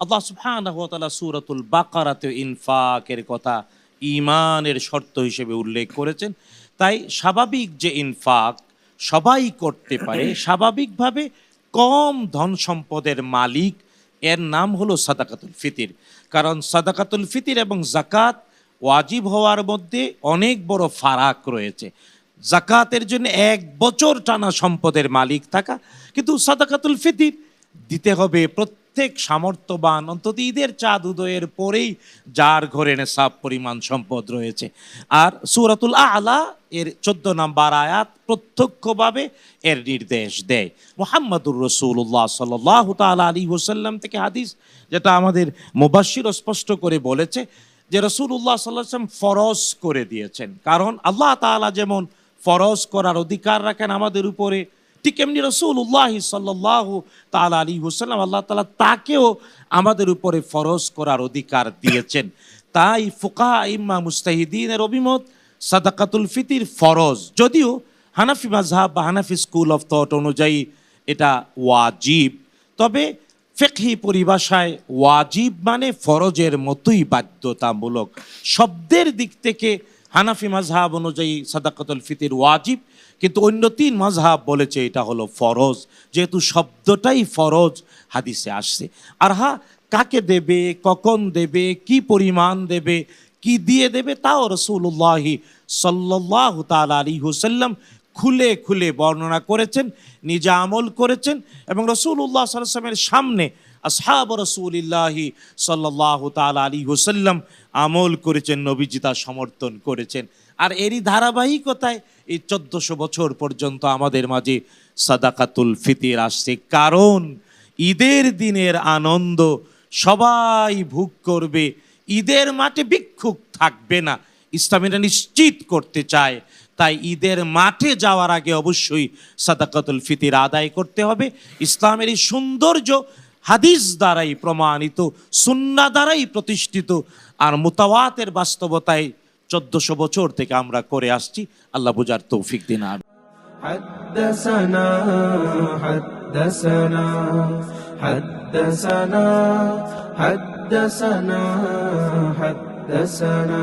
আল্লাহ সুবহানাহু ওয়া তাআলা সূরাতুল বাকারাতে ইনফাকের কথা ঈমানের শর্ত হিসেবে উল্লেখ করেছেন। তাই স্বাভাবিক যে ইনফাক সবাই করতে পারে, স্বাভাবিকভাবে কম ধন সম্পদের মালিক, এর নাম হলো সাদাকাতুল ফিতির। কারণ সাদাকাতুল ফিতির এবং যাকাত ওয়াজিব হওয়ার মধ্যে অনেক বড় ফারাক রয়েছে। যাকাতের জন্য ১ বছর টানা সম্পদের মালিক থাকা, কিন্তু সাদাকাতুল ফিতির দিতে হবে প্রত্যেক সামর্থ্যবান, অন্তত ঈদের চাঁদ উদয়ের পরেই যার ঘরে নেশাব পরিমাণ সম্পদ রয়েছে। আর সূরাতুল আ'লা এর ১৪ নম্বর আয়াত প্রত্যক্ষভাবে এর নির্দেশ দেয়। মুহাম্মাদুর রাসূলুল্লাহ সাল্লাল্লাহু তাআলা আলাইহি ওয়াসাল্লাম থেকে হাদিস, যেটা আমাদের মুবাশশির স্পষ্ট করে বলেছে যে রাসূলুল্লাহ সাল্লাল্লাহু আলাইহি ওয়াসাল্লাম ফরজ করে দিয়েছেন। কারণ আল্লাহ তাআলা যেমন ফরজ করার অধিকার রাখেন আমাদের উপরে, ঠিক এমনি রাসূলুল্লাহ সাল্লাল্লাহু তাআলা আলাইহি ওয়াসাল্লাম আল্লাহ তাআলা তাকেও আমাদের উপরে ফরজ করার অধিকার দিয়েছেন। তাই ফুকাহা ইম্মা মুজতাহিদিনের অভিমত সাদাকাতুল ফিতির ফরজ, যদিও হানাফি মাযহাব বা হানাফি স্কুল অফ থট অনুযায়ী এটা ওয়াজিব। তবে ফিকহি পরিভাষায় ওয়াজিব মানে ফরজের মতোই বাধ্যতামূলক। শব্দের দিক থেকে হানাফি মাযহাব অনুযায়ী সাদাকাতুল ফিতির ওয়াজিব, কিন্তু অন্য ৩ মাযহাব বলেছে এটা হলো ফরজ, যেহেতু শব্দটাই ফরজ হাদিসে আসছে। আর হ্যাঁ, কাকে দেবে, কখন দেবে, কি পরিমাণ দেবে, কি দিয়ে দেবে, তাও রাসূলুল্লাহ সাল্লাল্লাহু তাআলা আলাইহি ওয়াসাল্লাম খুলে খুলে বর্ণনা করেছেন, নিজে আমল করেছেন, এবং রাসূলুল্লাহ সাল্লাল্লাহু আলাইহি ওয়াসাল্লামের সামনে আসহাব রাসূলিল্লাহি সাল্লাল্লাহু তাআলা আলাইহি ওয়াসাল্লাম আমল করেছেন, নবীজি তা সমর্থন করেছেন। আর এরই ধারাবাহিকতায় এই ১৪০০ বছর পর্যন্ত আমাদের মাঝে সাদাকাতুল ফিতির আসছে। কারণ ঈদের দিনের আনন্দ সবাই ভোগ করবে, ঈদের মাঠে ভিক্ষুক থাকবে না, ইসলাম এটা নিশ্চিত করতে চায়। তাই ঈদের মাঠে যাওয়ার আগে অবশ্যই সাদাকাতুল ফিতির আদায় করতে হবে। ইসলামের এই সৌন্দর্য হাদিস দ্বারাই প্রমাণিত, সুন্নাহ দ্বারাই প্রতিষ্ঠিত, আর মুতাওয়াতের বাস্তবতায় ১৪০০ বছর থেকে আমরা করে আসছি। আল্লাহ বুঝার তৌফিক দিন। حدثنا حدثنا حدثنا حدثنا حدثنا